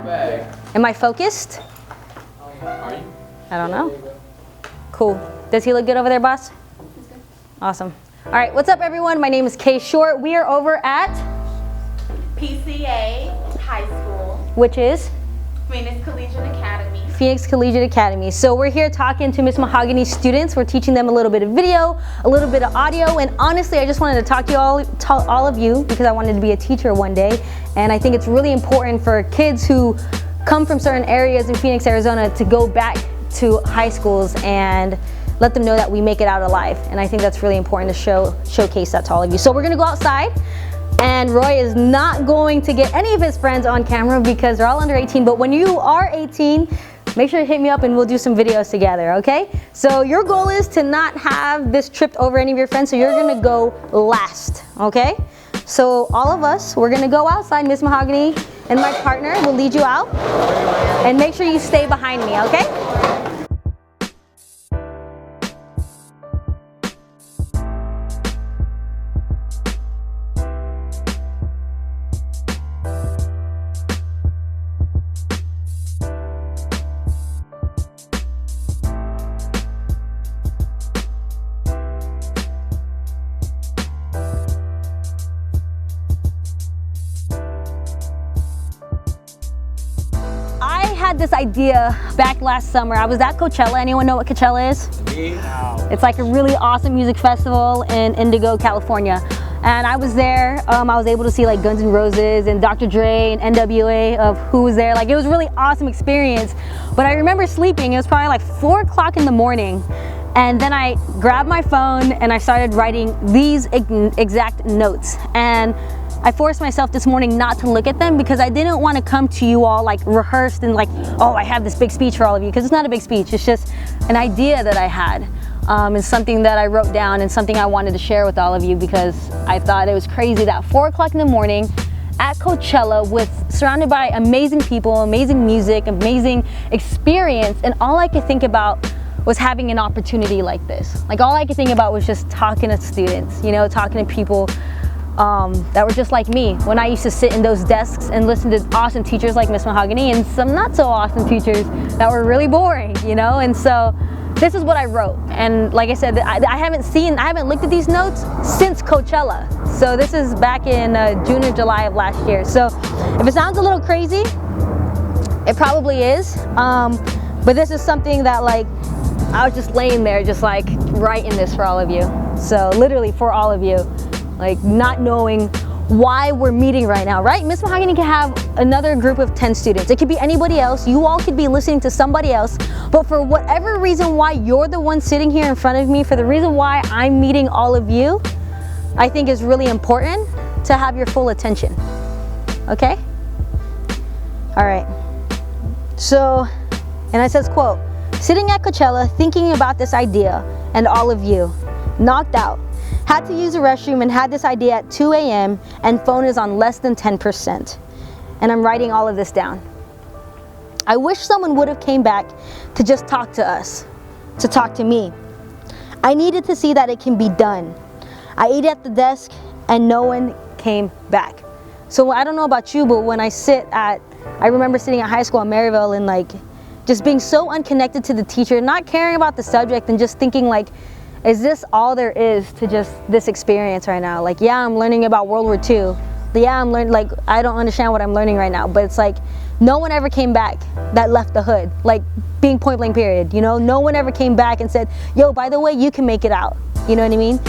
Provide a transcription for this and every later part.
Am I focused? Are you? I don't know. Cool. Does he look good over there, boss? Awesome. All right, what's up, everyone? My name is K.Short. We are over at PCA High School, which is Phoenix Collegiate Academy. Phoenix Collegiate Academy. So we're here talking to Miss Mahogany's students. We're teaching them a little bit of video, a little bit of audio, and honestly, I just wanted to talk to all of you because I wanted to be a teacher one day, and I think it's really important for kids who come from certain areas in Phoenix, Arizona, to go back to high schools and let them know that we make it out alive. And I think that's really important to showcase that to all of you. So we're gonna go outside, and Roy is not going to get any of his friends on camera because they're all under 18, but when you are 18, make sure to hit me up and we'll do some videos together, okay? So your goal is to not have this tripped over any of your friends, so you're gonna go last, okay? So all of us, we're gonna go outside. Miss Mahogany and my partner will lead you out, and make sure you stay behind me, okay? I had this idea back last summer. I was at Coachella. Anyone know what Coachella is? It's like a really awesome music festival in Indigo, California. And I was there. I was able to see like Guns N' Roses and Dr. Dre and NWA of who was there. Like, it was a really awesome experience. But I remember sleeping. It was probably like 4 o'clock in the morning. And then I grabbed my phone and I started writing these exact notes. And I forced myself this morning not to look at them because I didn't want to come to you all like rehearsed and like, oh, I have this big speech for all of you, because it's not a big speech. It's just an idea that I had. It's something that I wrote down and something I wanted to share with all of you because I thought it was crazy that 4 o'clock in the morning at Coachella surrounded by amazing people, amazing music, amazing experience, and all I could think about was having an opportunity like this. Like, all I could think about was just talking to students, you know, talking to people that were just like me when I used to sit in those desks and listen to awesome teachers like Miss Mahogany and some not so awesome teachers that were really boring, you know. And so this is what I wrote, and like I said, I haven't looked at these notes since Coachella. So this is back in June or July of last year. So if it sounds a little crazy, it probably is, but this is something that, like, I was just laying there just like writing this for all of you. So literally for all of you, like not knowing why we're meeting right now, right? Miss Mahogany can have another group of 10 students. It could be anybody else. You all could be listening to somebody else, but for whatever reason why you're the one sitting here in front of me, for the reason why I'm meeting all of you, I think is really important to have your full attention, okay? All right, so, and it says, quote, "Sitting at Coachella thinking about this idea and all of you, knocked out. Had to use the restroom and had this idea at 2 a.m. and phone is on less than 10%. And I'm writing all of this down. I wish someone would have came back to just talk to us, to talk to me. I needed to see that it can be done. I ate at the desk and no one came back." So I don't know about you, but when I remember sitting at high school in Maryville and like just being so unconnected to the teacher, not caring about the subject and just thinking like, is this all there is to just this experience right now? Like, yeah, I'm learning about World War II. Yeah, I'm learning, like, I don't understand what I'm learning right now, but it's like, no one ever came back that left the hood, like being point blank period, you know? No one ever came back and said, yo, by the way, you can make it out. You know what I mean?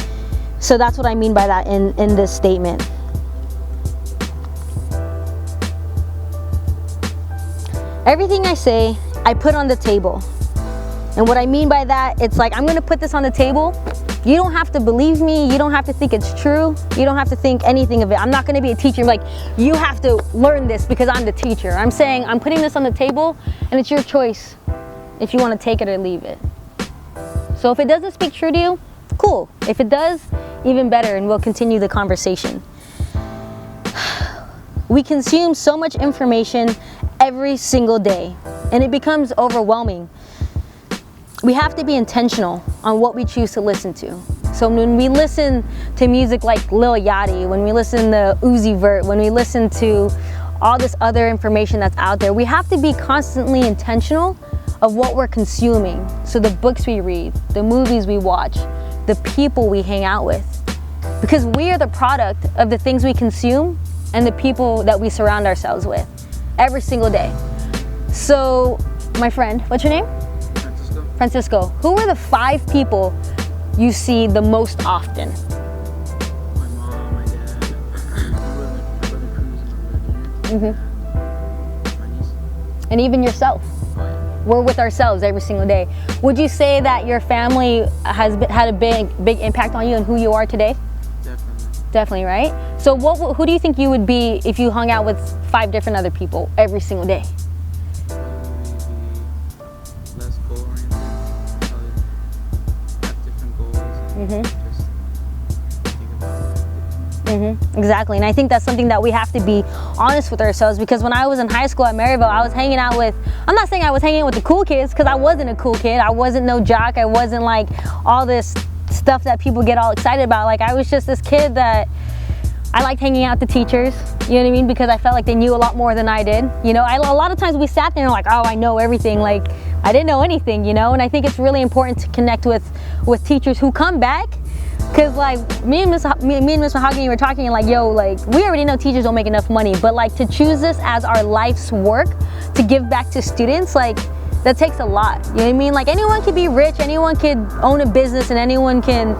So that's what I mean by that in this statement. Everything I say, I put on the table. And what I mean by that, it's like, I'm gonna put this on the table. You don't have to believe me. You don't have to think it's true. You don't have to think anything of it. I'm not gonna be a teacher like, you have to learn this because I'm the teacher. I'm saying, I'm putting this on the table and it's your choice if you wanna take it or leave it. So if it doesn't speak true to you, cool. If it does, even better, and we'll continue the conversation. We consume so much information every single day and it becomes overwhelming. We have to be intentional on what we choose to listen to. So when we listen to music like Lil Yachty, when we listen to Uzi Vert, when we listen to all this other information that's out there. We have to be constantly intentional of what we're consuming. So the books we read, the movies we watch, the people we hang out with. Because we are the product of the things we consume and the people that we surround ourselves with every single day. So, my friend, what's your name? Francisco. Francisco. Who are the 5 people you see the most often? My mom, my dad, my brother Cruz, and my brother Junior. My niece. And even yourself. Oh, yeah. We're with ourselves every single day. Would you say that your family has had a big impact on you and who you are today? Definitely. Definitely, right? So who do you think you would be if you hung out with 5 different other people every single day? Probably be less goal-oriented. Probably have different goals and just think about it. Exactly, and I think that's something that we have to be honest with ourselves, because when I was in high school at Maryville, I was hanging out with, I'm not saying I was hanging out with the cool kids, because I wasn't a cool kid. I wasn't no jock. I wasn't like all this stuff that people get all excited about. Like, I was just this kid that I liked hanging out with the teachers, you know what I mean? Because I felt like they knew a lot more than I did. You know, a lot of times we sat there and like, oh, I know everything. Like, I didn't know anything, you know? And I think it's really important to connect with teachers who come back. Cause like me and Miss Mahogany were talking and like, yo, like we already know teachers don't make enough money, but like to choose this as our life's work to give back to students, like that takes a lot. You know what I mean? Like anyone can be rich, anyone could own a business, and anyone can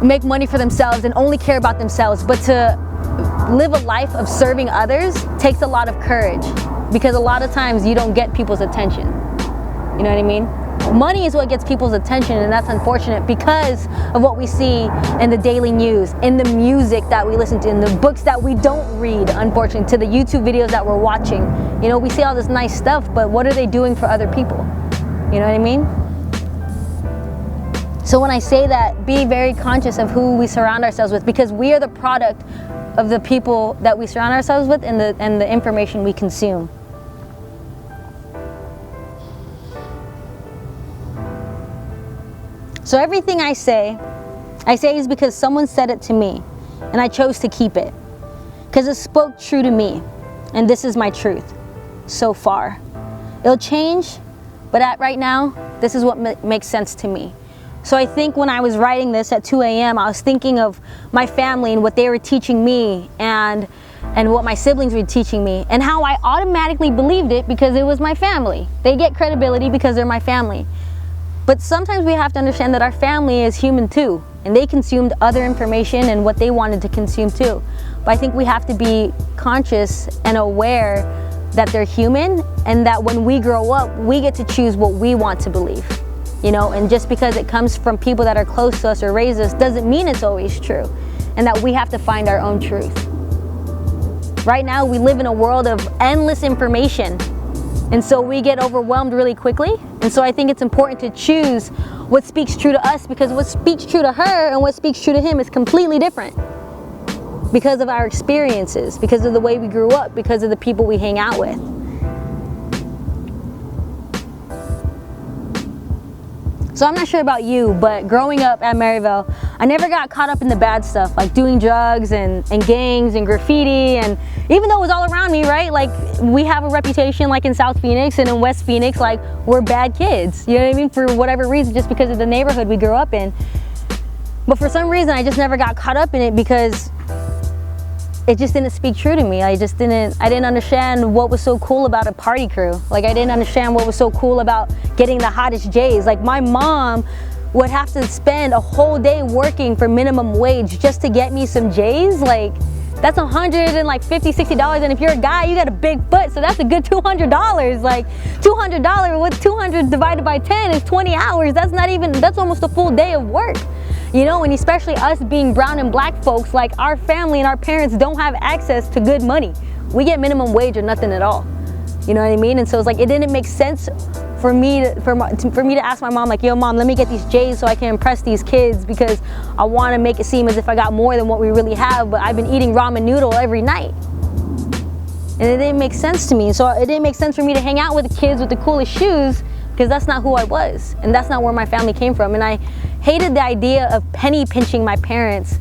make money for themselves and only care about themselves. But to live a life of serving others takes a lot of courage, because a lot of times you don't get people's attention. You know what I mean? Money is what gets people's attention, and that's unfortunate because of what we see in the daily news, in the music that we listen to, in the books that we don't read, unfortunately, to the YouTube videos that we're watching. You know, we see all this nice stuff, but what are they doing for other people? You know what I mean? So when I say that, be very conscious of who we surround ourselves with, because we are the product of the people that we surround ourselves with and the information we consume. So everything I say is because someone said it to me, and I chose to keep it, because it spoke true to me, and this is my truth so far. It'll change, but right now, this is what makes sense to me. So I think when I was writing this at 2 a.m., I was thinking of my family and what they were teaching me, and what my siblings were teaching me, and how I automatically believed it because it was my family. They get credibility because they're my family. But sometimes we have to understand that our family is human too, and they consumed other information and what they wanted to consume too. But I think we have to be conscious and aware that they're human, and that when we grow up, we get to choose what we want to believe. You know, and just because it comes from people that are close to us or raised us doesn't mean it's always true, and that we have to find our own truth. Right now, we live in a world of endless information, and so we get overwhelmed really quickly. And so I think it's important to choose what speaks true to us, because what speaks true to her and what speaks true to him is completely different, because of our experiences, because of the way we grew up, because of the people we hang out with. So I'm not sure about you, but growing up at Maryville, I never got caught up in the bad stuff, like doing drugs and gangs and graffiti. And even though it was all around me, right? Like, we have a reputation like in South Phoenix and in West Phoenix, like we're bad kids, you know what I mean? For whatever reason, just because of the neighborhood we grew up in. But for some reason, I just never got caught up in it, because it just didn't speak true to me. I didn't understand what was so cool about a party crew. Like, I didn't understand what was so cool about getting the hottest J's. Like, my mom would have to spend a whole day working for minimum wage just to get me some J's. Like, that's $150, $60. And if you're a guy, you got a big foot, so that's a good $200. Like, $200 with 200 divided by 10 is 20 hours. That's almost a full day of work. You know, and especially us being brown and black folks, like our family and our parents don't have access to good money. We get minimum wage or nothing at all. You know what I mean? And so it's like, it didn't make sense for me to ask my mom, like, yo mom, let me get these J's so I can impress these kids, because I want to make it seem as if I got more than what we really have, but I've been eating ramen noodle every night. And it didn't make sense to me. So it didn't make sense for me to hang out with the kids with the coolest shoes, because that's not who I was, and that's not where my family came from. And I hated the idea of penny pinching my parents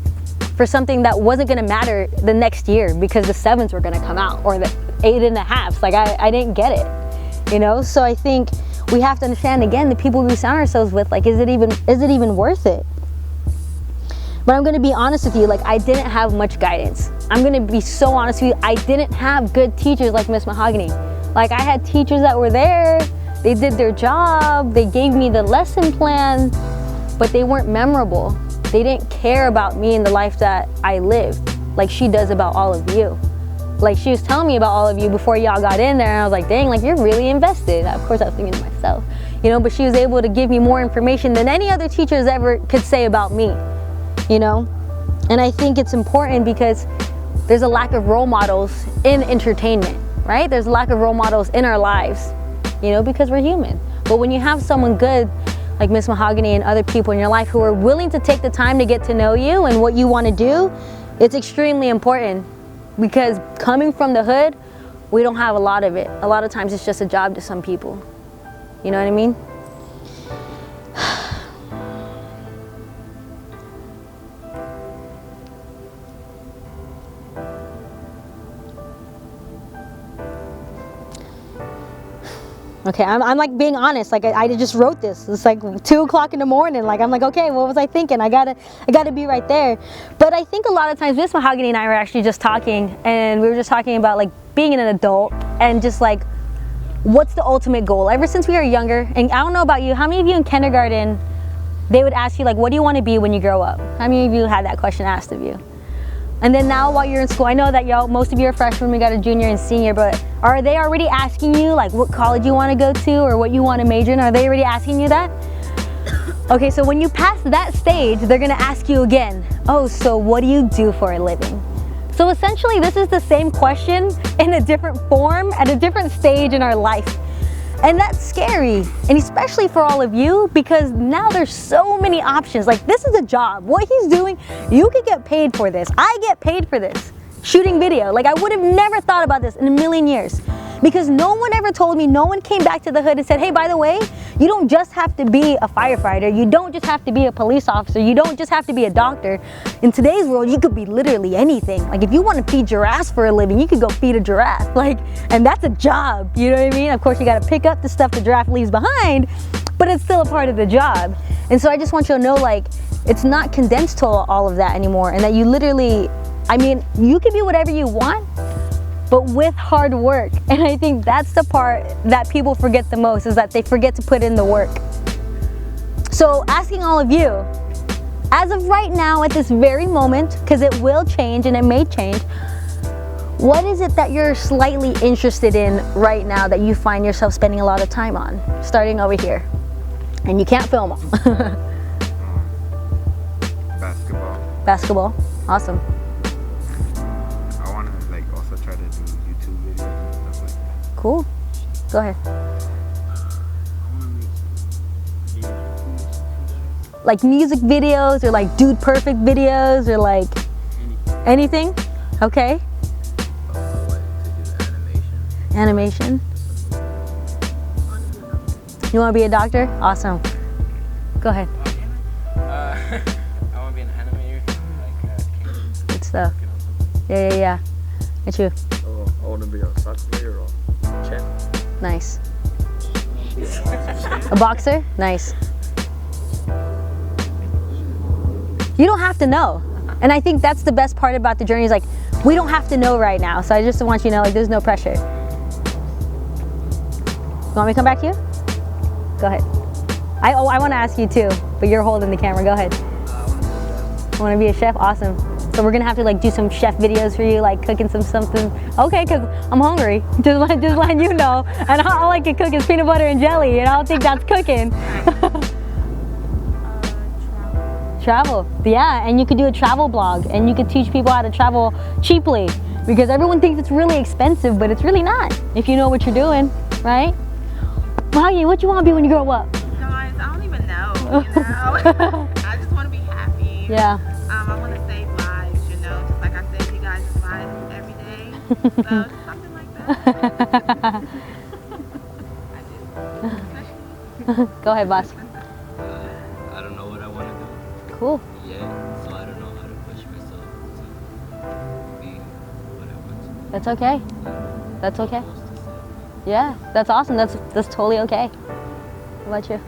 for something that wasn't going to matter the next year because the 7s were going to come out, or the 8.5s. Like I didn't get it, you know? So I think we have to understand, again, the people we surround ourselves with, like, is it even worth it? But I'm going to be honest with you, like, I didn't have much guidance. I'm going to be so honest with you, I didn't have good teachers like Miss Mahogany. Like, I had teachers that were there, they did their job, they gave me the lesson plan, but they weren't memorable. They didn't care about me and the life that I lived like she does about all of you. Like, she was telling me about all of you before y'all got in there, and I was like, dang, like, you're really invested. Of course, I was thinking to myself, you know, but she was able to give me more information than any other teachers ever could say about me, you know? And I think it's important because there's a lack of role models in entertainment, right? There's a lack of role models in our lives, you know, because we're human. But when you have someone good like Miss Mahogany and other people in your life who are willing to take the time to get to know you and what you want to do, it's extremely important, because coming from the hood, we don't have a lot of it. A lot of times it's just a job to some people. You know what I mean? Okay, I'm like being honest. Like I just wrote this. It's like 2 o'clock in the morning. Like I'm like, okay, what was I thinking? I gotta be right there. But I think a lot of times Miss Mahogany and I were actually just talking, and we were just talking about like being an adult and just like, what's the ultimate goal? Ever since we were younger, and I don't know about you, how many of you in kindergarten, they would ask you like, what do you want to be when you grow up? How many of you had that question asked of you? And then now while you're in school, I know that y'all, most of you are freshmen, we got a junior and senior, but are they already asking you like what college you want to go to or what you want to major in? Are they already asking you that? Okay, so when you pass that stage, they're gonna ask you again, oh, so what do you do for a living? So essentially this is the same question in a different form at a different stage in our life. And that's scary, and especially for all of you, because now there's so many options. Like, this is a job. What he's doing, you could get paid for this. I get paid for this, shooting video. Like, I would have never thought about this in a million years, because no one ever told me, no one came back to the hood and said, hey, by the way, you don't just have to be a firefighter. You don't just have to be a police officer. You don't just have to be a doctor. In today's world, you could be literally anything. Like, if you want to feed giraffes for a living, you could go feed a giraffe. Like, and that's a job, you know what I mean? Of course, you got to pick up the stuff the giraffe leaves behind, but it's still a part of the job. And so I just want you to know, like, it's not condensed to all of that anymore, and that you literally, I mean, you can be whatever you want, but with hard work. And I think that's the part that people forget the most, is that they forget to put in the work. So asking all of you, as of right now, at this very moment, because it will change and it may change, what is it that you're slightly interested in right now that you find yourself spending a lot of time on? Starting over here. And you can't film them. Basketball. Basketball, awesome. I want to like also try to do YouTube videos and stuff like that. Cool, go ahead. I want to make videos. Like music videos, or like Dude Perfect videos, or like anything? Okay. Like to do animation. Animation. You want to be a doctor? Awesome. Go ahead. I want to be an animator, like Good stuff. Yeah. It's you. Oh, I want to be a soccer player or champ. Nice. A boxer? Nice. You don't have to know. And I think that's the best part about the journey, is like, we don't have to know right now. So I just want you to know, like, there's no pressure. You want me to come back to you? Go ahead. I want to ask you too, but you're holding the camera. Go ahead. I want to be a chef? Awesome. So we're going to have to like do some chef videos for you, like cooking something. Okay, because I'm hungry. Just letting you know. And all I can cook is peanut butter and jelly, and I don't think that's cooking. Travel. Yeah, and you could do a travel blog, and you could teach people how to travel cheaply, because everyone thinks it's really expensive, but it's really not if you know what you're doing, right? Maggie, what you want to be when you grow up? Guys, I don't even know, you know? I just want to be happy. Yeah. I want to save lives, you know? Just like I save you guys' lives every day. So, just something like that. I do. Go ahead, boss. I don't know what I want to do Cool. yet, so I don't know how to push myself That's okay. That's okay. Yeah, that's awesome. That's totally okay. What about you?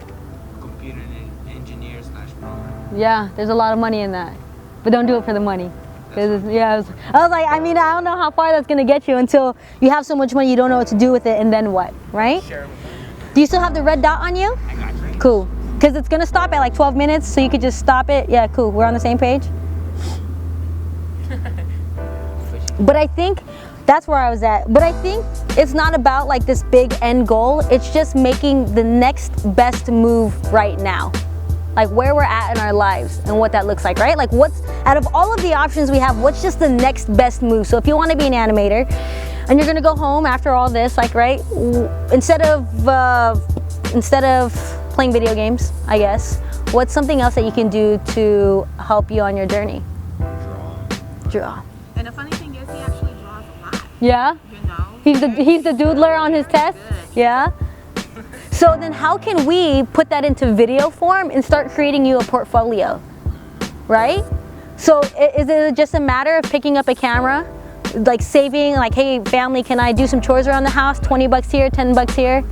Computer engineer / programmer. Yeah, there's a lot of money in that, but don't do it for the money. 'Cause yeah, I was like, I mean, I don't know how far that's gonna get you until you have so much money you don't know what to do with it, and then what, right? Share it with them. Do you still have the red dot on you? I got you. Cool. Because it's gonna stop at like 12 minutes, so you could just stop it. Yeah, cool. We're on the same page. But I think that's where I was at. But I think it's not about like this big end goal. It's just making the next best move right now. Like where we're at in our lives and what that looks like, right? Like what's, out of all of the options we have, what's just the next best move? So if you want to be an animator and you're gonna go home after all this, like, right, instead of playing video games, I guess, what's something else that you can do to help you on your journey? Draw. And the funny thing is, he actually draws a lot. Yeah? You know? He's the doodler on his test? Yeah? So then how can we put that into video form and start creating you a portfolio, right? So is it just a matter of picking up a camera, like saving, like, hey family, can I do some chores around the house? 20 bucks here, 10 bucks here.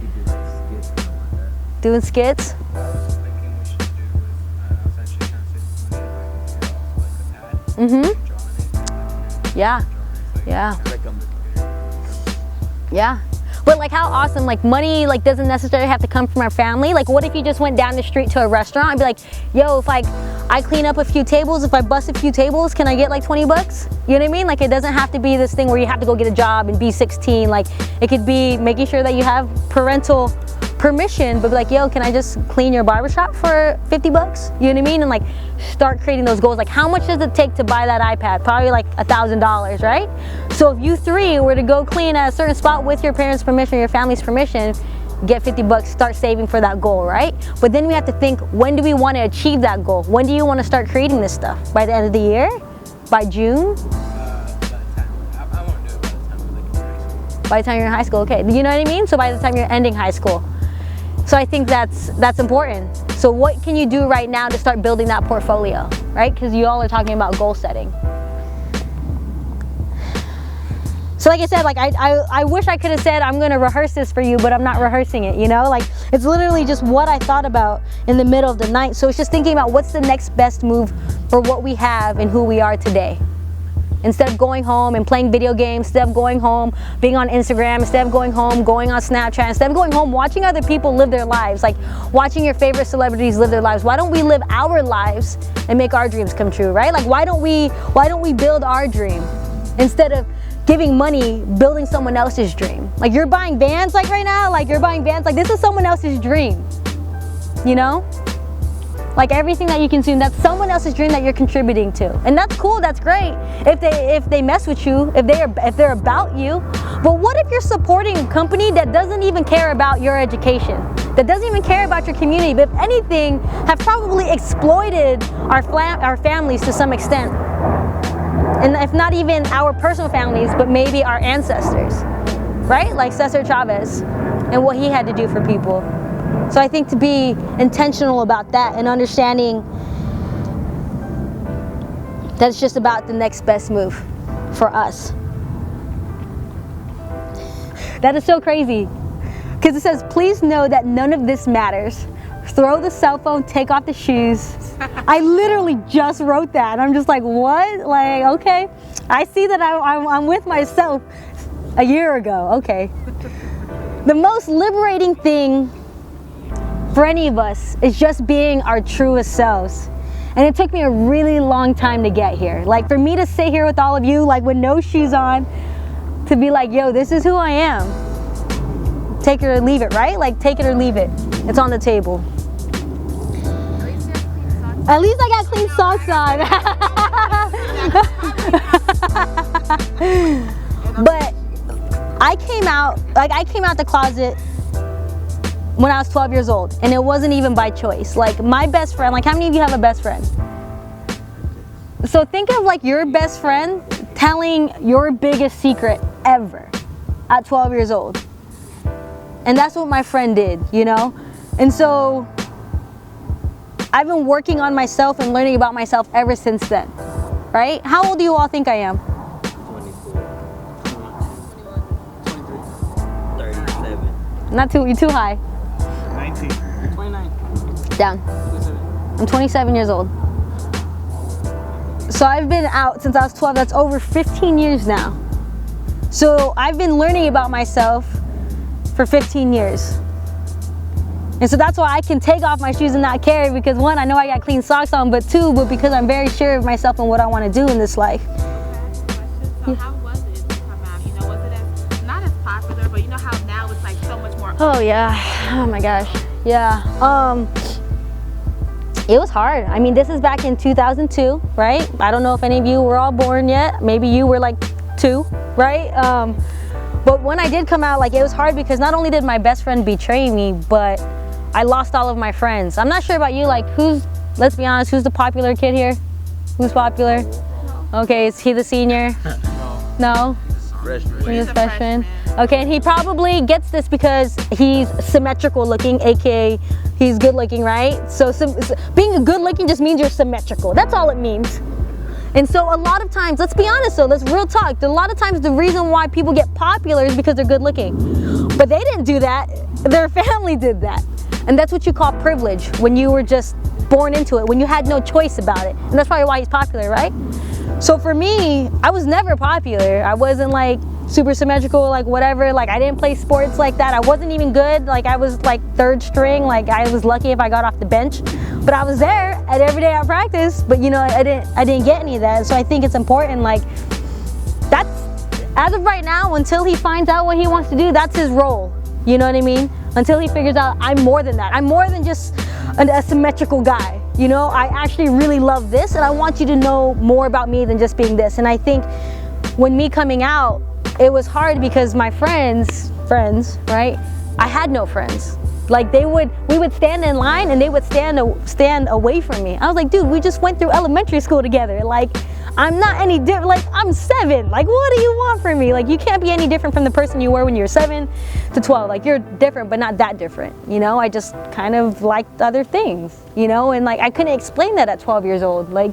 Doing skits? Mm-hmm. Yeah. Yeah. Yeah. But like how awesome, like money like doesn't necessarily have to come from our family. Like what if you just went down the street to a restaurant and be like, yo, if like I clean up a few tables, if I bust a few tables, can I get like 20 bucks? You know what I mean? Like it doesn't have to be this thing where you have to go get a job and be 16. Like it could be making sure that you have parental permission, but be like, yo, can I just clean your barbershop for 50 bucks? You know what I mean? And like start creating those goals. Like how much does it take to buy that iPad? Probably like $1,000, right? So if you three were to go clean at a certain spot with your parents' permission, or your family's permission, get 50 bucks, start saving for that goal, right? But then we have to think, when do we want to achieve that goal? When do you want to start creating this stuff? By the end of the year? By June? By the time you're in high school, okay. You know what I mean? So by the time you're ending high school. So I think that's important. So what can you do right now to start building that portfolio, right? Because you all are talking about goal setting. So like I said, like I wish I could have said I'm gonna rehearse this for you, but I'm not rehearsing it, you know? Like it's literally just what I thought about in the middle of the night. So it's just thinking about what's the next best move for what we have and who we are today. Instead of going home and playing video games, instead of going home, being on Instagram, instead of going home, going on Snapchat, instead of going home, watching other people live their lives, like watching your favorite celebrities live their lives. Why don't we live our lives and make our dreams come true, right? Like why don't we build our dream instead of giving money, building someone else's dream? Like you're buying Vans like right now, like you're buying Vans, like this is someone else's dream, you know? Like everything that you consume, that's someone else's dream that you're contributing to. And that's cool, that's great if they mess with you, if they're about you. But what if you're supporting a company that doesn't even care about your education, that doesn't even care about your community, but if anything, have probably exploited our families to some extent? And if not even our personal families, but maybe our ancestors, right? Like Cesar Chavez and what he had to do for people. So I think to be intentional about that and understanding that it's just about the next best move for us. That is so crazy. Because it says, please know that none of this matters. Throw the cell phone, take off the shoes. I literally just wrote that. I'm just like, what? Like, okay. I see that I'm with myself a year ago. Okay. The most liberating thing for any of us is just being our truest selves. And it took me a really long time to get here. Like for me to sit here with all of you, like with no shoes on, to be like, yo, this is who I am. Take it or leave it, right? Like take it or leave it. It's on the table. At least I got clean socks on. But I came out the closet when I was 12 years old, and it wasn't even by choice. Like my best friend, like how many of you have a best friend? So think of like your best friend telling your biggest secret ever at 12 years old. And that's what my friend did, you know? And so I've been working on myself and learning about myself ever since then, right? How old do you all think I am? 24, 22. Not too, you're too high. 19. 29. Down. 27. I'm 27 years old. So I've been out since I was 12. That's over 15 years now. So I've been learning about myself for 15 years. And so that's why I can take off my shoes and not care, because one, I know I got clean socks on, but two, but because I'm very sure of myself and what I want to do in this life. So how was it to come out? You know, was it as, not as popular, but you know how now it's like so much more. Oh yeah, oh my gosh, yeah. It was hard. I mean, this is back in 2002, right? I don't know if any of you were all born yet. Maybe you were like 2, right? But when I did come out, like, it was hard because not only did my best friend betray me, but I lost all of my friends. I'm not sure about you, like, let's be honest, who's the popular kid here? Who's popular? Okay, is he the senior? No? He's a freshman. Okay, and he probably gets this because he's symmetrical looking, aka he's good looking, right? So being good looking just means you're symmetrical. That's all it means. And so a lot of times, let's be honest though, let's real talk. A lot of times the reason why people get popular is because they're good looking. But they didn't do that, their family did that. And that's what you call privilege, when you were just born into it, when you had no choice about it. And that's probably why he's popular, right? So for me, I was never popular. I wasn't like super symmetrical, like whatever. Like, I didn't play sports like that. I wasn't even good. Like, I was like 3rd string. Like, I was lucky if I got off the bench. But I was there at every day at practice. But you know, I didn't get any of that. So I think it's important. Like, that's, as of right now, until he finds out what he wants to do, that's his role. You know what I mean? Until he figures out I'm more than that. I'm more than just a symmetrical guy. You know, I actually really love this, and I want you to know more about me than just being this. And I think when me coming out, it was hard because my friends, right? I had no friends. Like, we would stand in line and they would stand away from me. I was like, dude, we just went through elementary school together. Like, I'm not any different. Like, I'm 7. Like, what do you want from me? Like, you can't be any different from the person you were when you were 7 to 12. Like, you're different, but not that different. You know, I just kind of liked other things, you know, and like, I couldn't explain that at 12 years old. Like,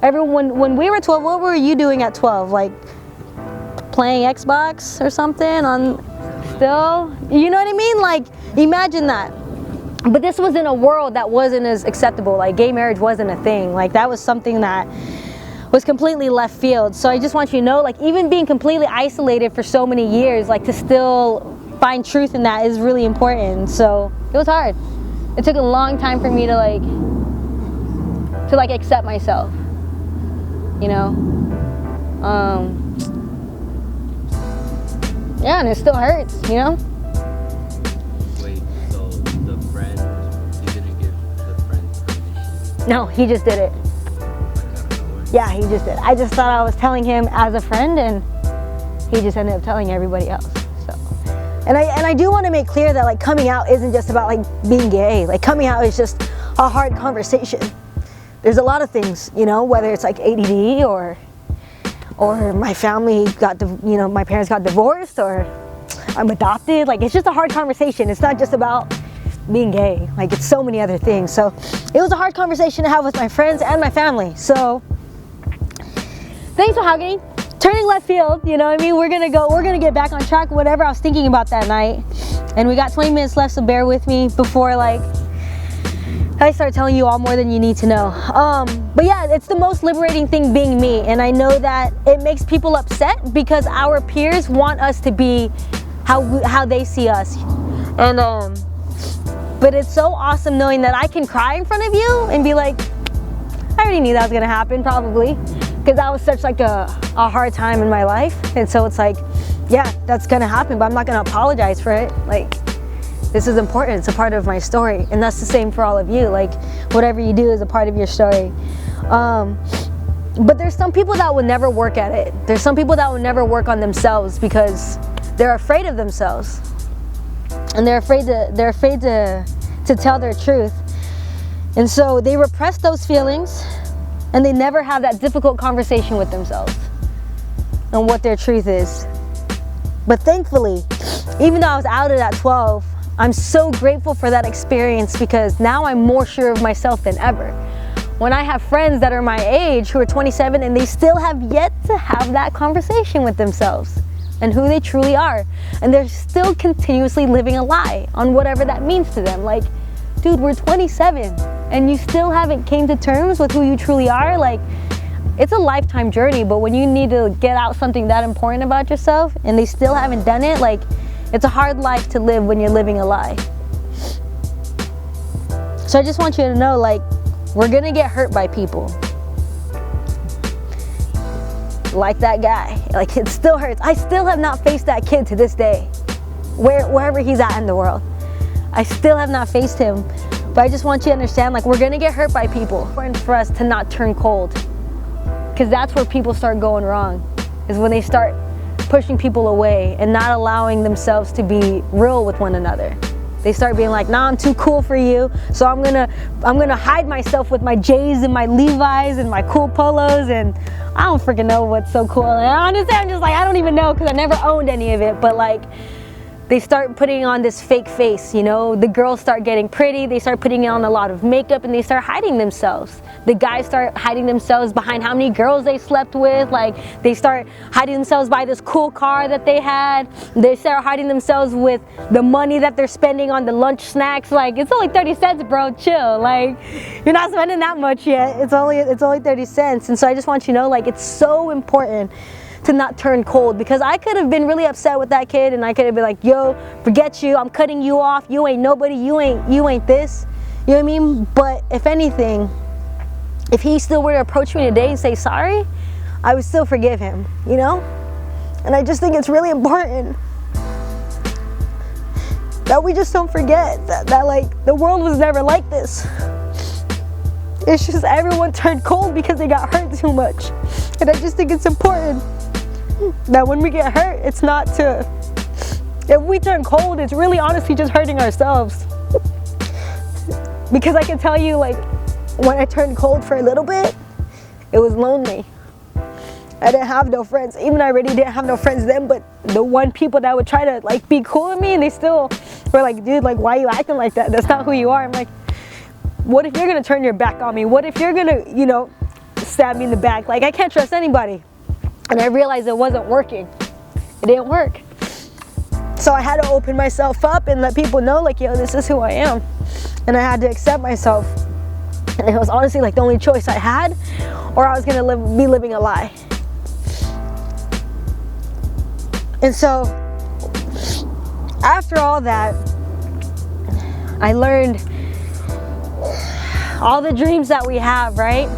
everyone, when we were 12, what were you doing at 12? Like, playing Xbox or something on still? You know what I mean? Like, imagine that. But this was in a world that wasn't as acceptable. Like, gay marriage wasn't a thing. Like, that was something that was completely left field. So I just want you to know, like, even being completely isolated for so many years, like, to still find truth in that is really important. So it was hard. It took a long time for me to accept myself, you know? Yeah, and it still hurts, you know? Wait, so the friend, you didn't give the friend permission? No, he just did it. Yeah, he just did. I just thought I was telling him as a friend, and he just ended up telling everybody else. So, and I do want to make clear that, like, coming out isn't just about like being gay. Like, coming out is just a hard conversation. There's a lot of things, you know, whether it's like ADD or my family my parents got divorced, or I'm adopted. Like, it's just a hard conversation. It's not just about being gay. Like, it's so many other things. So it was a hard conversation to have with my friends and my family. So thanks for hugging. Turning left field, you know what I mean? We're gonna get back on track, whatever I was thinking about that night. And we got 20 minutes left, so bear with me before, like, I start telling you all more than you need to know. But yeah, it's the most liberating thing being me. And I know that it makes people upset because our peers want us to be how they see us. And but it's so awesome knowing that I can cry in front of you and be like, I already knew that was gonna happen, probably. Because that was such like a hard time in my life. And so it's like, yeah, that's gonna happen, but I'm not gonna apologize for it. Like, this is important, it's a part of my story. And that's the same for all of you. Like, whatever you do is a part of your story. But there's some people that will never work at it. There's some people that will never work on themselves because they're afraid of themselves. And they're afraid to tell their truth. And so they repress those feelings, and they never have that difficult conversation with themselves and what their truth is. But thankfully, even though I was outed at 12, I'm so grateful for that experience because now I'm more sure of myself than ever. When I have friends that are my age who are 27 and they still have yet to have that conversation with themselves. and who they truly are. And they're still continuously living a lie on whatever that means to them. Like, dude, we're 27 and you still haven't came to terms with who you truly are. Like, it's a lifetime journey, but when you need to get out something that important about yourself and they still haven't done it, like, it's a hard life to live when you're living a lie. So I just want you to know, like, we're gonna get hurt by people. Like that guy, like, it still hurts. I still have not faced that kid to this day, wherever he's at in the world. I still have not faced him, but I just want you to understand, like, we're gonna get hurt by people. It's important for us to not turn cold, because that's where people start going wrong, is when they start pushing people away and not allowing themselves to be real with one another. They start being like, nah, I'm too cool for you, so I'm gonna hide myself with my J's and my Levi's and my cool polos, and I don't freaking know what's so cool. And honestly, I'm just like, I don't even know, because I never owned any of it, but like, they start putting on this fake face, you know? The girls start getting pretty, they start putting on a lot of makeup, and they start hiding themselves. The guys start hiding themselves behind how many girls they slept with. Like, they start hiding themselves by this cool car that they had. They start hiding themselves with the money that they're spending on the lunch snacks. Like, it's only 30 cents, bro, chill. Like, you're not spending that much yet. It's only 30 cents. And so I just want you to know, like, it's so important to not turn cold, because I could have been really upset with that kid and I could have been like, yo, forget you, I'm cutting you off, you ain't nobody, you ain't this, you know what I mean? But if anything, if he still were to approach me today and say sorry, I would still forgive him, you know? And I just think it's really important that we just don't forget that like, the world was never like this. It's just everyone turned cold because they got hurt too much. And I just think it's important that when we get hurt, it's not to, if we turn cold, it's really honestly just hurting ourselves. Because I can tell you, like, when I turned cold for a little bit, it was lonely. I didn't have no friends. Even I already didn't have no friends then, but the one people that would try to like be cool with me, and they still were like, dude, like, why are you acting like that? That's not who you are. I'm like, what if you're gonna turn your back on me? What if you're gonna, you know, stab me in the back? Like, I can't trust anybody. And I realized it wasn't working. It didn't work. So I had to open myself up and let people know, like, yo, this is who I am. And I had to accept myself. And it was honestly like the only choice I had, or I was gonna be living a lie. And so after all that, I learned all the dreams that we have, right?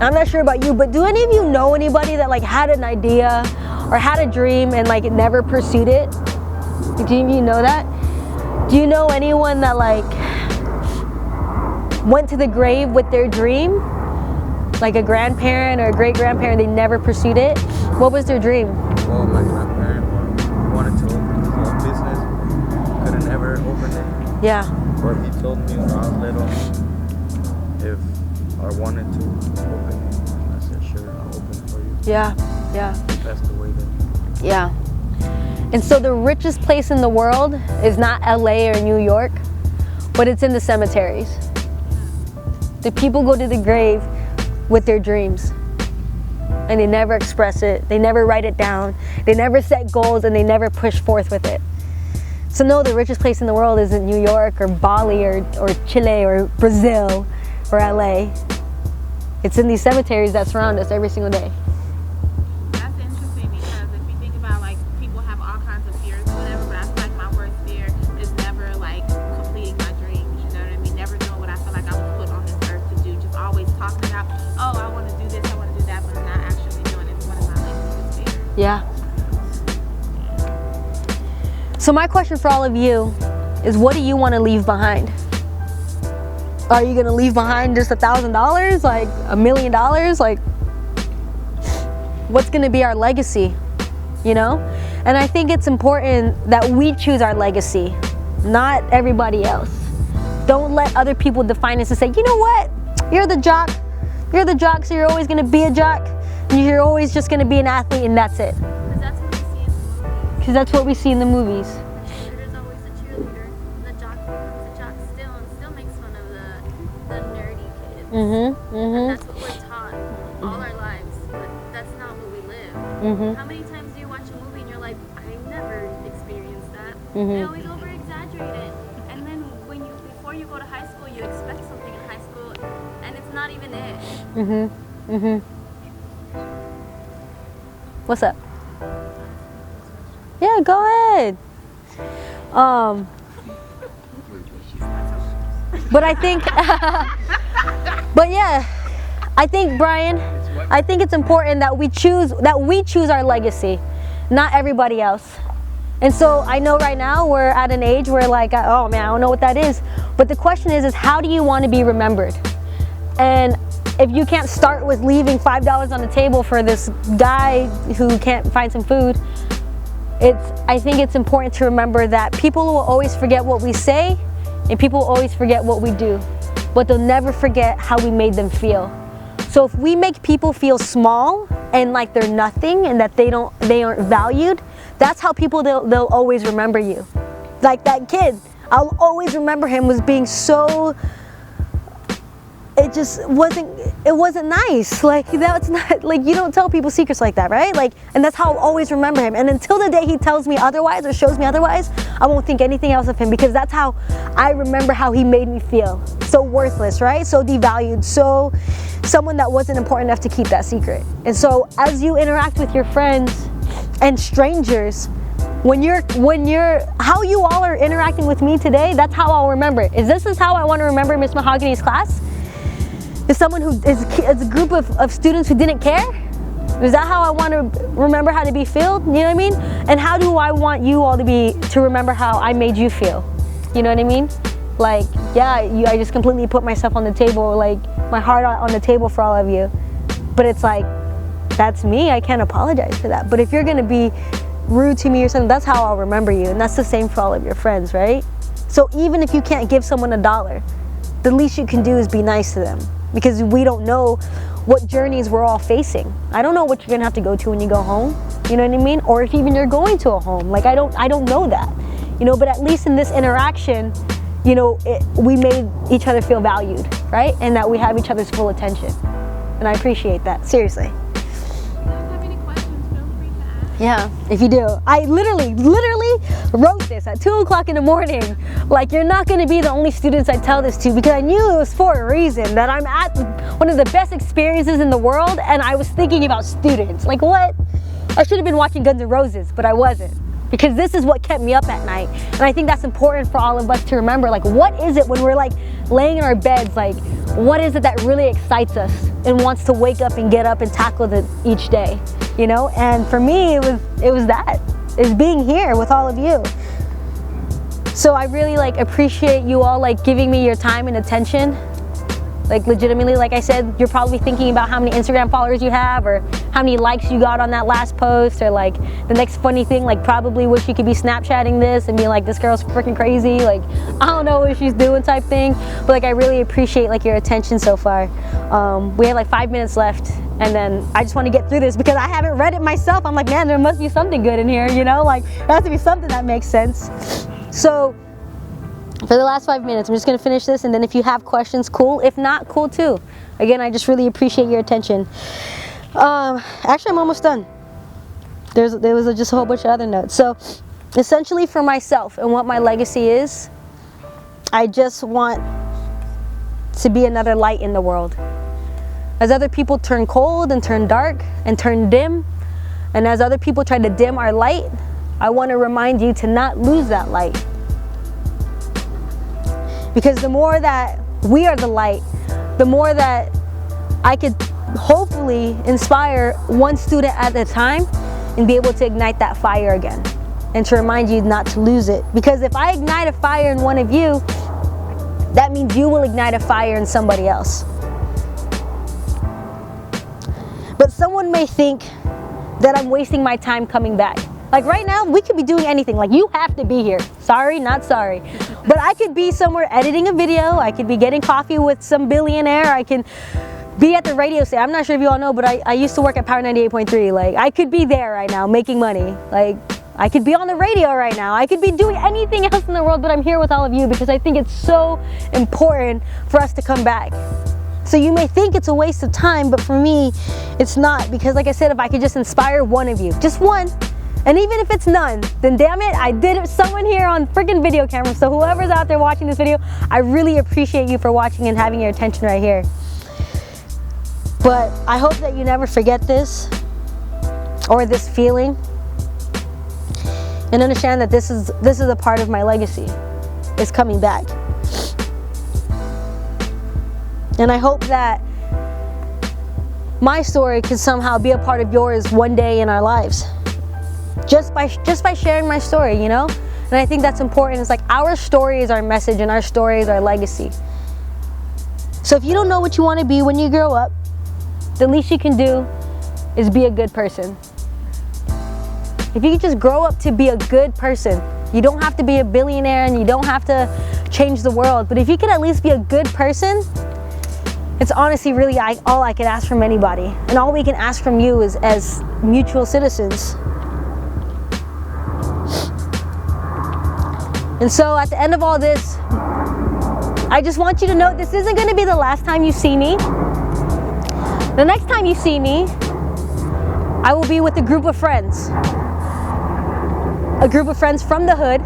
I'm not sure about you, but do any of you know anybody that like had an idea or had a dream and like never pursued it? Do any of you know that? Do you know anyone that like went to the grave with their dream? Like a grandparent or a great-grandparent, they never pursued it? What was their dream? Well, my grandparent wanted to open his own business, couldn't ever open it. Yeah. But he told me when I was little if I wanted to open it. And I said, sure, I'll open it for you. Yeah, yeah. That's the way that. Yeah. And so the richest place in the world is not LA or New York, but it's in the cemeteries. The people go to the grave with their dreams and they never express it. They never write it down. They never set goals and they never push forth with it. So no, the richest place in the world isn't New York or Bali or Chile or Brazil or LA. It's in these cemeteries that surround us every single day. That's interesting because if you think about like people have all kinds of fears or whatever, but I feel like my worst fear is never like completing my dreams. You know what I mean? Never doing what I feel like I was put on this earth to do. Just always talking about, oh, I want to do this, I want to do that, but not actually doing it. It's one of my like biggest fears. Yeah. So my question for all of you is, what do you want to leave behind? Are you gonna leave behind just $1,000, like $1 million? Like, what's gonna be our legacy, you know? And I think it's important that we choose our legacy, not everybody else. Don't let other people define us and say, you know what? You're the jock, so you're always gonna be a jock, and you're always just gonna be an athlete, and that's it. Because that's what we see in the movies. Because that's what we see in the movies. There's always a cheerleader, the jock still, and still makes fun of the nerdy kids. And that's what we're taught all our lives, but that's not what we live. How many times do you watch a movie not even it. What's up? Yeah, go ahead. But I think, but yeah, I think, Brian, I think it's important that we choose our legacy, not everybody else. And so I know right now we're at an age where like, oh man, I don't know what that is. But the question is how do you want to be remembered? And if you can't start with leaving $5 on the table for this guy who can't find some food, I think it's important to remember that people will always forget what we say and people will always forget what we do, but they'll never forget how we made them feel. So if we make people feel small and like they're nothing and that they aren't valued, that's how people they'll always remember you. Like that kid, I'll always remember him was being so, it wasn't nice. Like that's not, like you don't tell people secrets like that, right? Like, and that's how I'll always remember him. And until the day he tells me otherwise or shows me otherwise, I won't think anything else of him because that's how I remember how he made me feel. So worthless, right? So devalued, so someone that wasn't important enough to keep that secret. And so as you interact with your friends and strangers, when you're how you all are interacting with me today, that's how I'll remember it. This is how I want to remember Miss Mahogany's class? Is someone who is a group of students who didn't care? Is that how I want to remember how to be filled? You know what I mean? And how do I want you all to remember how I made you feel? You know what I mean? Like, yeah, I just completely put myself on the table, like my heart on the table for all of you. But it's like, that's me, I can't apologize for that. But if you're gonna be rude to me or something, that's how I'll remember you. And that's the same for all of your friends, right? So even if you can't give someone $1, the least you can do is be nice to them. Because we don't know what journeys we're all facing. I don't know what you're gonna have to go to when you go home, you know what I mean? Or if even you're going to a home, like I don't know that, you know, but at least in this interaction, you know, we made each other feel valued, right? And that we have each other's full attention. And I appreciate that, seriously. If you guys have any questions, feel free to ask. Yeah, if you do. I literally wrote this at 2 o'clock in the morning. Like, you're not gonna be the only students I tell this to because I knew it was for a reason, that I'm at one of the best experiences in the world and I was thinking about students. Like what? I should have been watching Guns N' Roses, but I wasn't. Because this is what kept me up at night. And I think that's important for all of us to remember. Like, what is it when we're like laying in our beds, like, what is it that really excites us and wants to wake up and get up and tackle it each day, you know? And for me, it was that. It's being here with all of you. So I really like appreciate you all like giving me your time and attention. Like legitimately, like I said, you're probably thinking about how many Instagram followers you have or how many likes you got on that last post, or like the next funny thing, like probably wish you could be Snapchatting this and be like, this girl's freaking crazy, like I don't know what she's doing type thing. But like I really appreciate like your attention so far. We have like 5 minutes left and then I just want to get through this because I haven't read it myself. I'm like, man, there must be something good in here, you know, like there has to be something that makes sense. So for the last 5 minutes, I'm just gonna finish this, and then if you have questions, cool. If not, cool too. Again, I just really appreciate your attention. Actually, I'm almost done. There was just a whole bunch of other notes. So, essentially for myself and what my legacy is, I just want to be another light in the world. As other people turn cold and turn dark and turn dim, and as other people try to dim our light, I want to remind you to not lose that light. Because the more that we are the light, the more that I could hopefully inspire one student at a time and be able to ignite that fire again and to remind you not to lose it. Because if I ignite a fire in one of you, that means you will ignite a fire in somebody else. But someone may think that I'm wasting my time coming back. Like right now, we could be doing anything. Like you have to be here. Sorry, not sorry. But I could be somewhere editing a video. I could be getting coffee with some billionaire. I can be at the radio station. I'm not sure if you all know, but I used to work at Power 98.3. Like I could be there right now making money. Like I could be on the radio right now. I could be doing anything else in the world, but I'm here with all of you because I think it's so important for us to come back. So you may think it's a waste of time, but for me, it's not. Because like I said, if I could just inspire one of you, just one, and even if it's none, then damn it, I did it someone here on freaking video camera. So whoever's out there watching this video, I really appreciate you for watching and having your attention right here. But I hope that you never forget this or this feeling, and understand that this is a part of my legacy. It's coming back. And I hope that my story can somehow be a part of yours one day in our lives. Just by sharing my story, you know? And I think that's important. It's like our story is our message and our story is our legacy. So if you don't know what you want to be when you grow up, the least you can do is be a good person. If you can just grow up to be a good person, you don't have to be a billionaire and you don't have to change the world, but if you can at least be a good person, it's honestly really all I can ask from anybody. And all we can ask from you is as mutual citizens. And so at the end of all this, I just want you to know this isn't going to be the last time you see me. The next time you see me, I will be with a group of friends. A group of friends from the hood.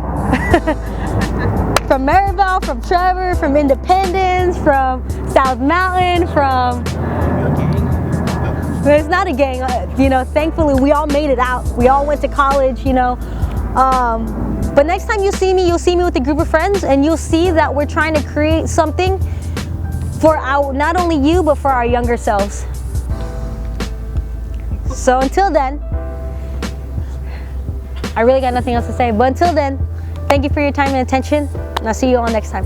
From Maryville, from Trevor, from Independence, from South Mountain, from... It's not a gang, you know, thankfully we all made it out. We all went to college, you know. But next time you see me, you'll see me with a group of friends, and you'll see that we're trying to create something for not only you, but for our younger selves. So until then, I really got nothing else to say, but until then, thank you for your time and attention, and I'll see you all next time.